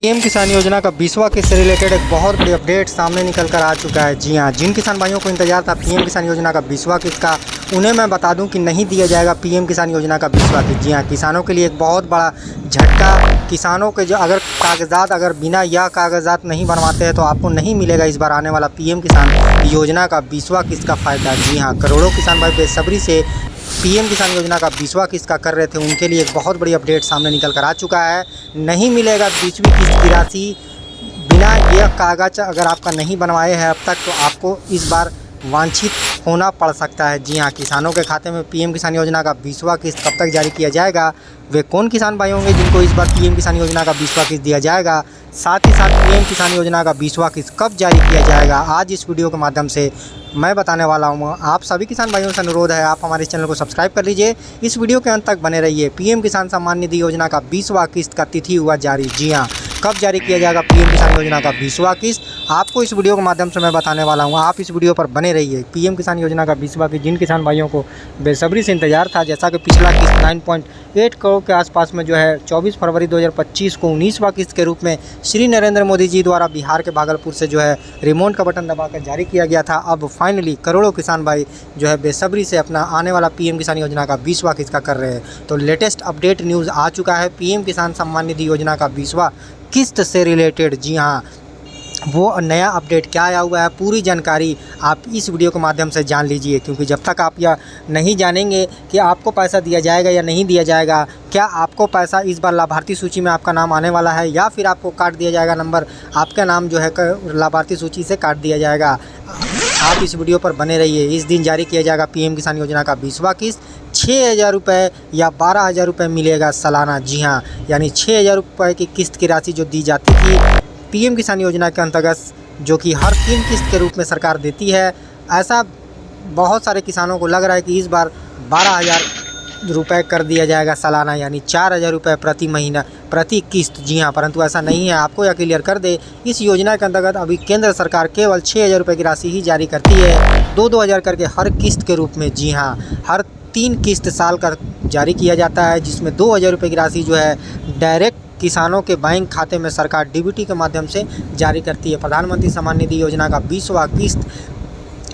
PM किसान योजना का 20वां किस्त से रिलेटेड एक बहुत बड़ी अपडेट सामने निकल कर आ चुका है। जी हाँ, जिन किसान भाइयों को इंतजार था पीएम किसान योजना का 20वां किस्त का, उन्हें मैं बता दूं कि नहीं दिया जाएगा पीएम किसान योजना का 20वां किस्त। जी हाँ, किसानों के लिए एक बहुत बड़ा झटका। किसानों के जो अगर बिना यह कागजात नहीं बनवाते हैं तो आपको नहीं मिलेगा इस बार आने वाला पीएम किसान योजना का 20वां किस्त का फ़ायदा। जी हाँ, करोड़ों किसान भाई बेसब्री से पीएम किसान योजना का 20वां किस्त का कर रहे थे, उनके लिए एक बहुत बड़ी अपडेट सामने निकल कर आ चुका है। नहीं मिलेगा 20वीं किस्त की राशि। बिना यह कागज अगर आपका नहीं बनवाए हैं अब तक तो आपको इस बार वांछित होना पड़ सकता है। जी हाँ, किसानों के खाते में पीएम किसान योजना का 20वां किस्त कब तक जारी किया जाएगा, वे कौन किसान भाई होंगे जिनको इस बार पीएम किसान योजना का 20वां किस्त दिया जाएगा, साथ ही साथ पीएम किसान योजना का 20वां किस्त कब जारी किया जाएगा, आज इस वीडियो के माध्यम से मैं बताने वाला हूँ। आप सभी किसान भाइयों से अनुरोध है, आप हमारे चैनल को सब्सक्राइब कर लीजिए, इस वीडियो के अंत तक बने रहिए। पीएम किसान सम्मान निधि योजना का 20वां किस्त का तिथि हुआ जारी। जी हाँ, कब जारी किया जाएगा पीएम किसान योजना का 20वां किस्त, आपको इस वीडियो के माध्यम से मैं बताने वाला हूँ। आप इस वीडियो पर बने रहिए। पीएम किसान योजना का 20वां किस्त जिन किसान भाइयों को बेसब्री से इंतजार था, जैसा कि पिछला किस्त 9.8 करोड़ के आसपास में जो है 24 फरवरी 2025 को 19वां किस्त के रूप में श्री नरेंद्र मोदी जी द्वारा बिहार के भागलपुर से जो है रिमोट का बटन दबाकर जारी किया गया था। अब फाइनली करोड़ों किसान भाई जो है बेसब्री से अपना आने वाला पीएम किसान योजना का 20वां किस्त का कर रहे हैं। तो लेटेस्ट अपडेट न्यूज़ आ चुका है पीएम किसान सम्मान निधि योजना का 20वां किस्त से रिलेटेड। जी हाँ, वो नया अपडेट क्या आया हुआ है, पूरी जानकारी आप इस वीडियो के माध्यम से जान लीजिए, क्योंकि जब तक आप यह नहीं जानेंगे कि आपको पैसा दिया जाएगा या नहीं दिया जाएगा, क्या आपको पैसा इस बार लाभार्थी सूची में आपका नाम आने वाला है या फिर आपको काट दिया जाएगा नंबर, आपका नाम जो है लाभार्थी सूची से काट दिया जाएगा, आप इस वीडियो पर बने रहिए। इस दिन जारी किया जाएगा पीएम किसान योजना का 20वां किस्त। 6,000 रुपये या 12,000 रुपये मिलेगा सालाना। जी हाँ, यानी 6,000 रुपये की किस्त की राशि जो दी जाती थी पीएम किसान योजना के अंतर्गत, जो कि हर 3 किस्त के रूप में सरकार देती है, ऐसा बहुत सारे किसानों को लग रहा है कि इस बार 12,000 रुपये कर दिया जाएगा सालाना, यानी 4,000 रुपये प्रति महीना प्रति किस्त। जी हाँ, परंतु ऐसा नहीं है। आपको यह क्लियर कर दे, इस योजना के अंतर्गत अभी केंद्र सरकार केवल 6,000 रुपये की राशि ही जारी करती है, 2-2 हज़ार करके हर किस्त के रूप में। जी हाँ, हर 3 किस्त साल का जारी किया जाता है, जिसमें 2,000 रुपये की राशि जो है डायरेक्ट किसानों के बैंक खाते में सरकार डीबीटी के माध्यम से जारी करती है। प्रधानमंत्री सम्मान निधि योजना का 20वां किस्त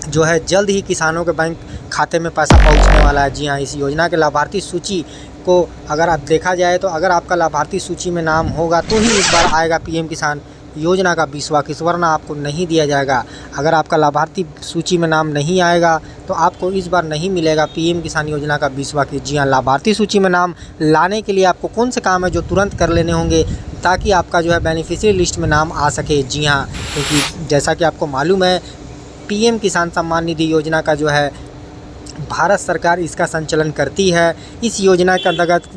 जो है जल्द ही किसानों के बैंक खाते में पैसा पहुंचने वाला है। जी हाँ, इस योजना के लाभार्थी सूची को अगर आप देखा जाए तो अगर आपका लाभार्थी सूची में नाम होगा तो ही इस बार आएगा पीएम किसान योजना का 20वां किस्त, वरना आपको नहीं दिया जाएगा। अगर आपका लाभार्थी सूची में नाम नहीं आएगा तो आपको इस बार नहीं मिलेगा पीएम किसान योजना का 20वां किस्त। जी हाँ, लाभार्थी सूची में नाम लाने के लिए आपको कौन से काम है जो तुरंत कर लेने होंगे ताकि आपका जो है बेनिफिशियरी लिस्ट में नाम आ सके। जी हाँ, क्योंकि जैसा कि आपको मालूम है पीएम किसान सम्मान निधि योजना का जो है भारत सरकार इसका संचालन करती है। इस योजना के अंतर्गत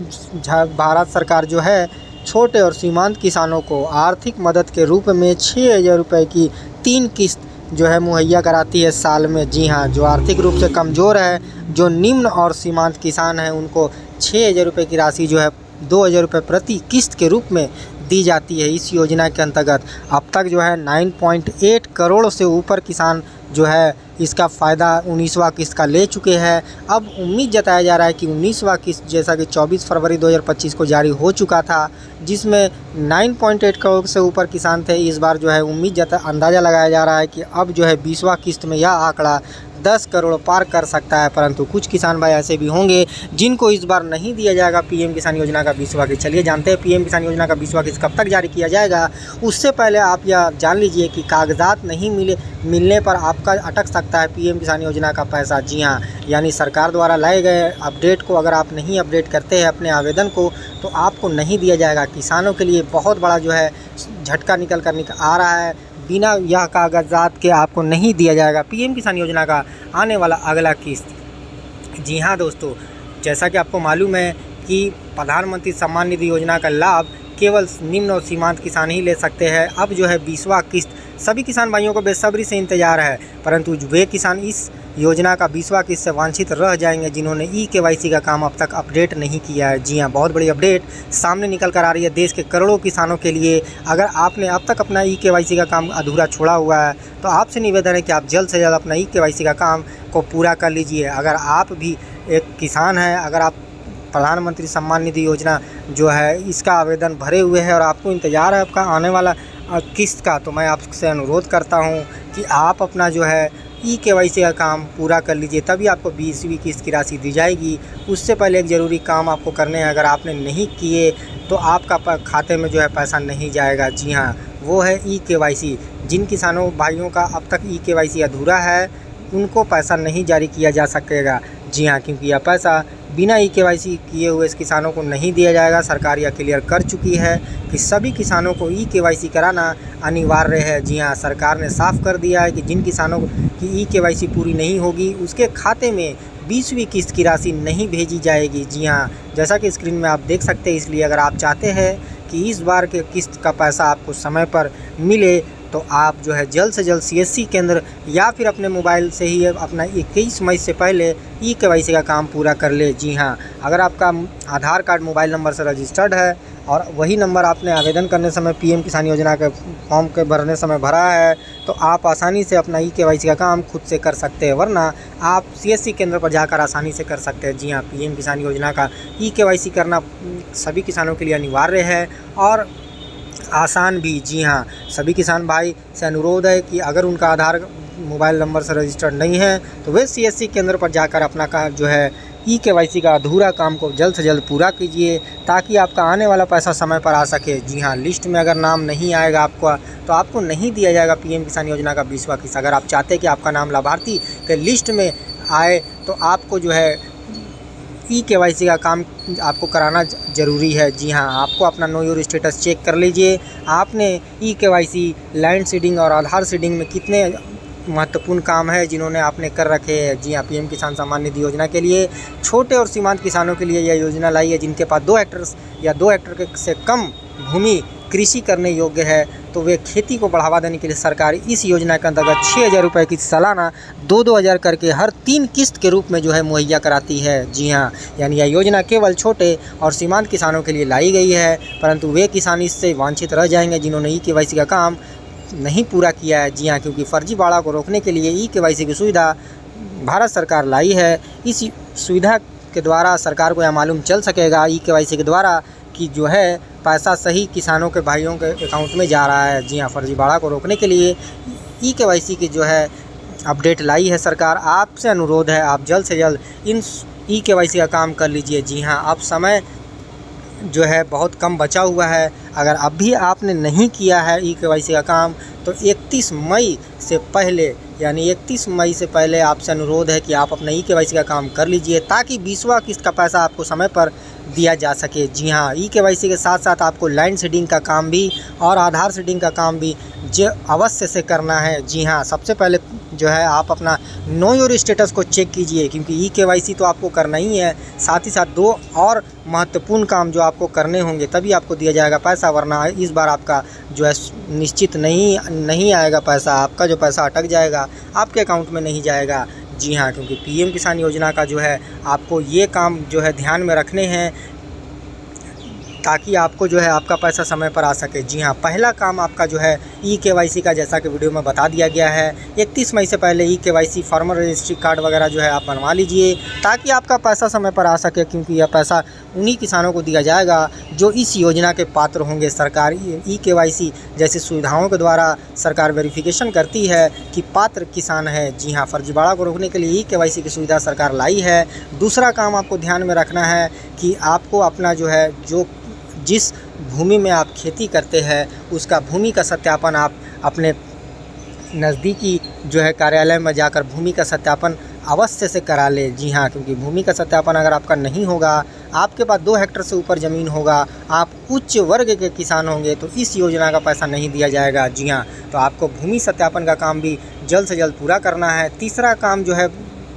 भारत सरकार जो है छोटे और सीमांत किसानों को आर्थिक मदद के रूप में 6,000 रुपये की 3 किस्त जो है मुहैया कराती है साल में। जी हाँ, जो आर्थिक रूप से कमज़ोर है, जो निम्न और सीमांत किसान हैं, उनको 6,000 रुपये की राशि जो है 2,000 रुपये प्रति किस्त के रूप में दी जाती है। इस योजना के अंतर्गत अब तक जो है 9.8 करोड़ से ऊपर किसान जो है इसका फ़ायदा 19वां किस्त का ले चुके हैं। अब उम्मीद जताया जा रहा है कि 19वां किस्त जैसा कि 24 फरवरी 2025 को जारी हो चुका था, जिसमें 9.8 करोड़ से ऊपर किसान थे, इस बार जो है अंदाज़ा लगाया जा रहा है कि अब जो है 20वां किस्त में यह आंकड़ा 10 करोड़ पार कर सकता है। परंतु कुछ किसान भाई ऐसे भी होंगे जिनको इस बार नहीं दिया जाएगा पीएम किसान योजना का 20वां किस्त। चलिए जानते हैं पीएम किसान योजना का 20वां किस्त कब तक जारी किया जाएगा। उससे पहले आप यह जान लीजिए कि कागजात नहीं मिलने पर आपका अटक सकता है पीएम किसान योजना का पैसा। जी हाँ, यानी सरकार द्वारा लाए गए अपडेट को अगर आप नहीं अपडेट करते हैं अपने आवेदन को तो आपको नहीं दिया जाएगा। किसानों के लिए बहुत बड़ा जो है झटका निकल कर आ रहा है। बिना यह कागजात के आपको नहीं दिया जाएगा पीएम किसान योजना का आने वाला अगला किस्त। जी हाँ दोस्तों, जैसा कि आपको मालूम है कि प्रधानमंत्री सम्मान निधि योजना का लाभ केवल निम्न और सीमांत किसान ही ले सकते हैं। अब जो है 20वां किस्त सभी किसान भाइयों को बेसब्री से इंतजार है, परंतु वे किसान इस योजना का 20वां किस्त से वांछित रह जाएंगे जिन्होंने ई-केवाईसी का काम अब तक अपडेट नहीं किया है। जी हाँ, बहुत बड़ी अपडेट सामने निकल कर आ रही है देश के करोड़ों किसानों के लिए। अगर आपने अब तक अपना ई-केवाईसी का काम अधूरा छोड़ा हुआ है तो आपसे निवेदन है कि आप जल्द से जल्द अपना ई-केवाईसी का काम को पूरा कर लीजिए। अगर आप भी एक किसान हैं, अगर आप प्रधानमंत्री सम्मान निधि योजना जो है इसका आवेदन भरे हुए हैं और आपको इंतज़ार है आपका आने वाला किस्त का, तो मैं आपसे अनुरोध करता हूं कि आप अपना जो है ई-केवाईसी का काम पूरा कर लीजिए, तभी आपको 20वीं किस्त की राशि दी जाएगी। उससे पहले एक ज़रूरी काम आपको करने हैं, अगर आपने नहीं किए तो आपका खाते में जो है पैसा नहीं जाएगा। जी हाँ, वो है ई-केवाईसी। जिन किसानों भाइयों का अब तक ई-केवाईसी अधूरा है उनको पैसा नहीं जारी किया जा सकेगा। जी हाँ, क्योंकि यह पैसा बिना ई-केवाईसी किए हुए इस किसानों को नहीं दिया जाएगा। सरकार यह क्लियर कर चुकी है कि सभी किसानों को ई-केवाईसी कराना अनिवार्य है। जी हाँ, सरकार ने साफ कर दिया है कि जिन किसानों की ई-केवाईसी पूरी नहीं होगी उसके खाते में 20वीं किस्त की राशि नहीं भेजी जाएगी। जी हाँ, जैसा कि स्क्रीन में आप देख सकते हैं, इसलिए अगर आप चाहते हैं कि इस बार के किस्त का पैसा आपको समय पर मिले तो आप जो है जल्द से जल्द सीएससी केंद्र या फिर अपने मोबाइल से ही अपना 21 मई से पहले ई-केवाईसी का काम पूरा कर ले। जी हाँ, अगर आपका आधार कार्ड मोबाइल नंबर से रजिस्टर्ड है और वही नंबर आपने आवेदन करने समय पीएम किसान योजना के फॉर्म के भरने समय भरा है तो आप आसानी से अपना ई-केवाईसी का काम खुद से कर सकते हैं, वरना आप सीएससी केंद्र पर जाकर आसानी से कर सकते हैं। जी हाँ, पीएम किसान योजना का ई-केवाईसी करना सभी किसानों के लिए अनिवार्य है और आसान भी। जी हाँ, सभी किसान भाई से अनुरोध है कि अगर उनका आधार मोबाइल नंबर से रजिस्टर्ड नहीं है तो वे सीएससी केंद्र पर जाकर अपना जो है ई-केवाईसी का अधूरा काम को जल्द से जल्द पूरा कीजिए, ताकि आपका आने वाला पैसा समय पर आ सके। जी हाँ, लिस्ट में अगर नाम नहीं आएगा आपका तो आपको नहीं दिया जाएगा पीएम किसान योजना का 20वां किस्त। अगर आप चाहते हैं कि आपका नाम लाभार्थी के लिस्ट में आए तो आपको जो है ई-केवाईसी का काम आपको कराना ज़रूरी है। जी हाँ, आपको अपना नो योर स्टेटस चेक कर लीजिए, आपने ई-केवाईसी लैंड सीडिंग और आधार सीडिंग में कितने महत्वपूर्ण काम है जिन्होंने आपने कर रखे हैं। जी हाँ, पीएम किसान सम्मान निधि योजना के लिए छोटे और सीमांत किसानों के लिए यह योजना लाई है जिनके पास 2 हेक्टेयर या 2 हेक्टेयर से कम भूमि कृषि करने योग्य है, तो वे खेती को बढ़ावा देने के लिए सरकार इस योजना के अंतर्गत 6,000 रुपये की सालाना 2-2 हज़ार करके हर 3 किस्त के रूप में जो है मुहैया कराती है। जी हाँ, यानी यह योजना केवल छोटे और सीमांत किसानों के लिए लाई गई है, परंतु वे किसान इससे वंचित रह जाएंगे जिन्होंने ई-केवाईसी का काम नहीं पूरा किया है। जी हाँ, क्योंकि फर्जीवाड़ा को रोकने के लिए ई-केवाईसी की सुविधा भारत सरकार लाई है। इस सुविधा के द्वारा सरकार को यह मालूम चल सकेगा ई-केवाईसी के द्वारा कि जो है पैसा सही किसानों के भाइयों के अकाउंट में जा रहा है। जी हाँ, फर्जीवाड़ा को रोकने के लिए ई-केवाईसी की जो है अपडेट लाई है सरकार। आपसे अनुरोध है आप जल्द से जल्द इन ई-केवाईसी का काम कर लीजिए। जी हाँ, अब समय जो है बहुत कम बचा हुआ है। अगर अभी आपने नहीं किया है ई-केवाईसी का काम तो 31 मई से पहले, यानी 31 मई से पहले आपसे अनुरोध है कि आप अपना ई-केवाईसी का काम कर लीजिए, ताकि 20वां किस्त का पैसा आपको समय पर दिया जा सके। जी हाँ, ई-केवाईसी के साथ साथ आपको लैंड सीडिंग का काम भी और आधार सीडिंग का काम भी जो अवश्य से करना है। जी हाँ, सबसे पहले जो है आप अपना नो योर स्टेटस को चेक कीजिए, क्योंकि ई-केवाईसी तो आपको करना ही है, साथ ही साथ 2 और महत्वपूर्ण काम जो आपको करने होंगे तभी आपको दिया जाएगा पैसा, वरना इस बार आपका जो है निश्चित नहीं आएगा पैसा। आपका जो पैसा अटक जाएगा, आपके अकाउंट में नहीं जाएगा। जी हाँ, क्योंकि पीएम किसान योजना का जो है आपको ये काम जो है ध्यान में रखने हैं ताकि आपको जो है आपका पैसा समय पर आ सके। जी हाँ, पहला काम आपका जो है ई-केवाईसी का, जैसा कि वीडियो में बता दिया गया है, 31 मई से पहले ई-केवाईसी फार्मर रजिस्ट्री कार्ड वगैरह जो है आप बनवा लीजिए, ताकि आपका पैसा समय पर आ सके, क्योंकि यह पैसा उन्हीं किसानों को दिया जाएगा जो इस योजना के पात्र होंगे। सरकार ई-केवाईसी जैसी सुविधाओं के द्वारा सरकार वेरिफिकेशन करती है कि पात्र किसान है। जी हाँ, फर्जीवाड़ा को रोकने के लिए ई-केवाईसी की सुविधा सरकार लाई है। दूसरा काम आपको ध्यान में रखना है कि आपको अपना जो है जिस भूमि में आप खेती करते हैं उसका भूमि का सत्यापन आप अपने नज़दीकी जो है कार्यालय में जाकर भूमि का सत्यापन अवश्य से करा ले। जी हाँ, क्योंकि भूमि का सत्यापन अगर आपका नहीं होगा, आपके पास 2 हेक्टेयर से ऊपर ज़मीन होगा, आप उच्च वर्ग के किसान होंगे, तो इस योजना का पैसा नहीं दिया जाएगा। जी हाँ, तो आपको भूमि सत्यापन का काम भी जल्द से जल्द पूरा करना है। तीसरा काम जो है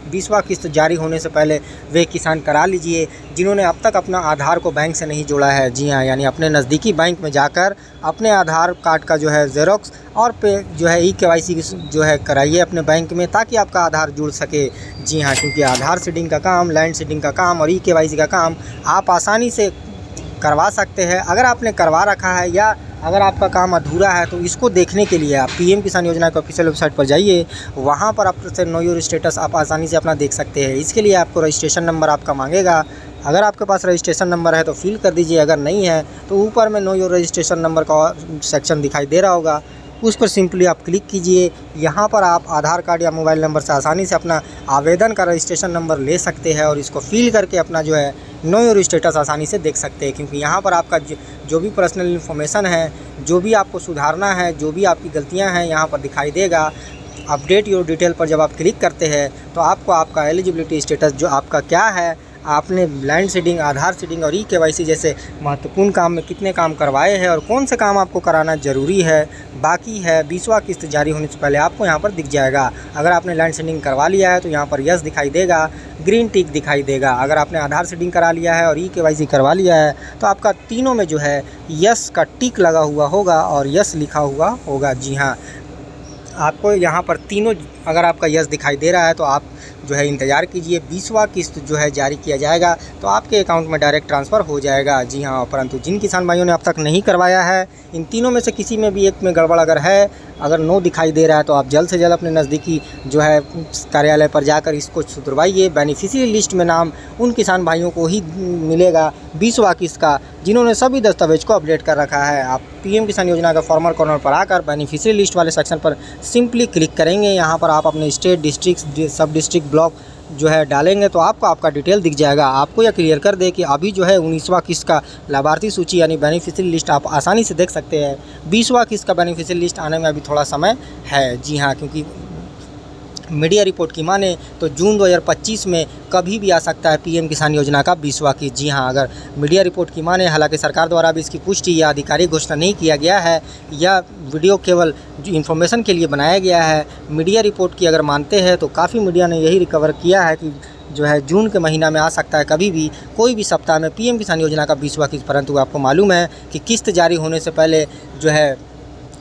20वां किस्त जारी होने से पहले वे किसान करा लीजिए जिन्होंने अब तक अपना आधार को बैंक से नहीं जोड़ा है। जी हाँ, यानी अपने नज़दीकी बैंक में जाकर अपने आधार कार्ड का जो है ज़ेरॉक्स और पे जो है ई-केवाईसी जो है कराइए अपने बैंक में, ताकि आपका आधार जुड़ सके। जी हाँ, क्योंकि आधार सीडिंग का काम, लैंड सीडिंग का काम और ई-केवाईसी का काम आप आसानी से करवा सकते हैं। अगर आपने करवा रखा है या अगर आपका काम अधूरा है तो इसको देखने के लिए आप पीएम किसान योजना के ऑफिशियल वेबसाइट पर जाइए। वहाँ पर आप से नो योर स्टेटस आप आसानी से अपना देख सकते हैं। इसके लिए आपको रजिस्ट्रेशन नंबर आपका मांगेगा। अगर आपके पास रजिस्ट्रेशन नंबर है तो फिल कर दीजिए, अगर नहीं है तो ऊपर में नो योर रजिस्ट्रेशन नंबर का सेक्शन दिखाई दे रहा होगा, उस पर सिंपली आप क्लिक कीजिए। यहाँ पर आप आधार कार्ड या मोबाइल नंबर से आसानी से अपना आवेदन का रजिस्ट्रेशन नंबर ले सकते हैं और इसको फिल करके अपना जो है नो योर स्टेटस आसानी से देख सकते हैं। क्योंकि यहाँ पर आपका जो भी पर्सनल इन्फॉर्मेशन है, जो भी आपको सुधारना है, जो भी आपकी गलतियाँ हैं, यहाँ पर दिखाई देगा। अपडेट योर डिटेल पर जब आप क्लिक करते हैं तो आपको आपका एलिजिबिलिटी स्टेटस जो आपका क्या है, आपने लैंड सीडिंग, आधार सीडिंग और ई-केवाईसी जैसे महत्वपूर्ण काम में कितने काम करवाए हैं और कौन से काम आपको कराना ज़रूरी है, बाकी है, 20वां किस्त जारी होने से पहले आपको यहाँ पर दिख जाएगा। अगर आपने लैंड सीडिंग करवा लिया है तो यहाँ पर यस दिखाई देगा, ग्रीन टिक दिखाई देगा। अगर आपने आधार सीडिंग करा लिया है और ई-केवाईसी करवा लिया है तो आपका तीनों में जो है यस का टिक लगा हुआ होगा और यस लिखा हुआ होगा। जी हाँ, आपको यहाँ पर तीनों अगर आपका यस दिखाई दे रहा है तो आप जो है इंतज़ार कीजिए, 20वां किस्त जो है जारी किया जाएगा तो आपके अकाउंट में डायरेक्ट ट्रांसफ़र हो जाएगा। जी हाँ, परंतु जिन किसान भाइयों ने अब तक नहीं करवाया है, इन तीनों में से किसी में भी एक में गड़बड़ अगर है, अगर नो दिखाई दे रहा है तो आप जल्द से जल्द अपने नज़दीकी जो है कार्यालय पर जाकर इसको सुधरवाइए। बेनिफिशियरी लिस्ट में नाम उन किसान भाइयों को ही मिलेगा 20वां किस्त का जिन्होंने सभी दस्तावेज को अपडेट कर रखा है। आप पीएम किसान योजना का फॉर्मर कॉर्नर पर आकर बेनिफिशियरी लिस्ट वाले सेक्शन पर सिंपली क्लिक करेंगे। यहाँ पर आप अपने स्टेट, डिस्ट्रिक्ट, सब डिस्ट्रिक्ट, ब्लॉक जो है डालेंगे तो आपको आपका डिटेल दिख जाएगा। आपको यह क्लियर कर दे कि अभी जो है 19वां किस्त का लाभार्थी सूची यानी बेनिफिशियरी लिस्ट आप आसानी से देख सकते हैं। 20वां किस्त का बेनिफिशियरी लिस्ट आने में अभी थोड़ा समय है। जी हाँ, क्योंकि मीडिया रिपोर्ट की माने तो जून 2025 में कभी भी आ सकता है पीएम किसान योजना का 20वां किस्त। जी हाँ, अगर मीडिया रिपोर्ट की माने, हालांकि सरकार द्वारा भी इसकी पुष्टि या आधिकारिक घोषणा नहीं किया गया है, या वीडियो केवल इन्फॉर्मेशन के लिए बनाया गया है। मीडिया रिपोर्ट की अगर मानते हैं तो काफ़ी मीडिया ने यही रिकवर किया है कि जो है जून के महीना में आ सकता है, कभी भी कोई भी सप्ताह में पीएम किसान योजना का 20वां किस्त। परंतु आपको मालूम है कि किस्त जारी होने से पहले जो है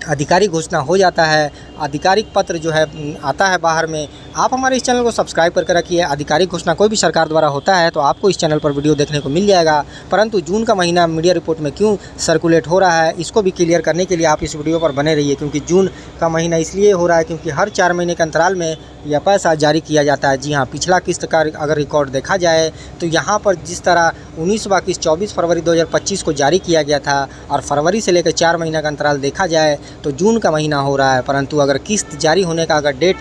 आधिकारिक घोषणा हो जाता है, आधिकारिक पत्र जो है आता है बाहर में। आप हमारे इस चैनल को सब्सक्राइब करके रखिए। आधिकारिक घोषणा कोई भी सरकार द्वारा होता है तो आपको इस चैनल पर वीडियो देखने को मिल जाएगा। परंतु जून का महीना मीडिया रिपोर्ट में क्यों सर्कुलेट हो रहा है, इसको भी क्लियर करने के लिए आप इस वीडियो पर बने रहिए। क्योंकि जून का महीना इसलिए हो रहा है क्योंकि हर 4 महीने के अंतराल में यह पैसा जारी किया जाता है। जी हाँ, पिछला किस्त का अगर रिकॉर्ड देखा जाए तो यहाँ पर जिस तरह 19वां किस्त 24 फरवरी 2025 को जारी किया गया था और फरवरी से लेकर 4 महीने का अंतराल देखा जाए तो जून का महीना हो रहा है। परंतु अगर किस्त जारी होने का अगर डेट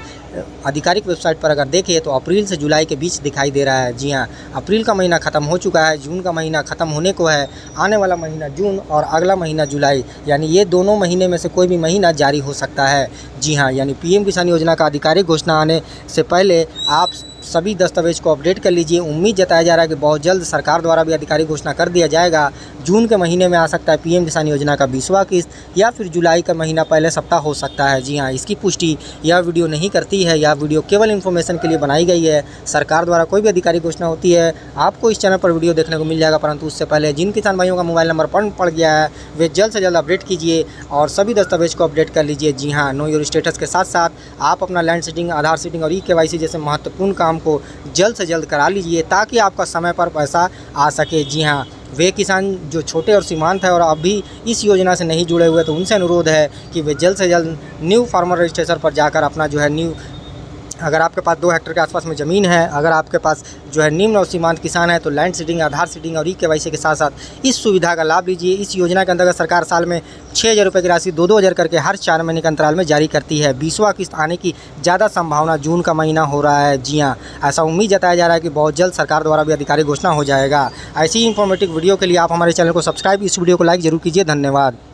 आधिकारिक वेबसाइट पर अगर देखें तो अप्रैल से जुलाई के बीच दिखाई दे रहा है। जी हाँ, अप्रैल का महीना ख़त्म हो चुका है, जून का महीना ख़त्म होने को है। आने वाला महीना जून और अगला महीना जुलाई, यानी ये दोनों महीने में से कोई भी महीना जारी हो सकता है। जी हाँ, यानी पीएम किसान योजना का आधिकारिक घोषणा आने से पहले आप सभी दस्तावेज को अपडेट कर लीजिए। उम्मीद जताया जा रहा है कि बहुत जल्द सरकार द्वारा भी आधिकारिक घोषणा कर दिया जाएगा। जून के महीने में आ सकता है पीएम किसान योजना का 20वां किस्त, या फिर जुलाई का महीना पहले सप्ताह हो सकता है। जी हाँ, इसकी पुष्टि यह वीडियो नहीं करती है। यह वीडियो केवल इन्फॉर्मेशन के लिए बनाई गई है। सरकार द्वारा कोई भी आधिकारिक घोषणा होती है आपको इस चैनल पर वीडियो देखने को मिल जाएगा। परंतु उससे पहले जिन किसान भाइयों का मोबाइल नंबर पड़ गया है वे जल्द से जल्द अपडेट कीजिए और सभी दस्तावेज को अपडेट कर लीजिए। जी हाँ, नो योर स्टेटस के साथ साथ आप अपना लैंड सीडिंग, आधार सीडिंग और ई-केवाईसी जैसे महत्वपूर्ण काम को जल्द से जल्द करा लीजिए ताकि आपका समय पर पैसा आ सके। जी हाँ, वे किसान जो छोटे और सीमांत है और अभी इस योजना से नहीं जुड़े हुए तो उनसे अनुरोध है कि वे जल्द से जल्द न्यू फार्मर रजिस्ट्रेशन पर जाकर अपना जो है अगर आपके पास 2 हेक्टेयर के आसपास में ज़मीन है, अगर आपके पास जो है निम्न और सीमांत किसान है तो लैंड सीडिंग, आधार सीडिंग और ई-केवाईसी के साथ साथ इस सुविधा का लाभ लीजिए। इस योजना के अंतर्गत सरकार साल में 6,000 रुपये की राशि 2-2 हज़ार करके हर 4 महीने के अंतराल में जारी करती है। 20वां किस्त आने की ज़्यादा संभावना जून का महीना हो रहा है। जी हाँ, ऐसा उम्मीद जताया जा रहा है कि बहुत जल्द सरकार द्वारा भी आधिकारिक घोषणा हो जाएगा। ऐसी ही इन्फॉर्मेटिव वीडियो के लिए आप हमारे चैनल को सब्सक्राइब, इस वीडियो को लाइक जरूर कीजिए। धन्यवाद।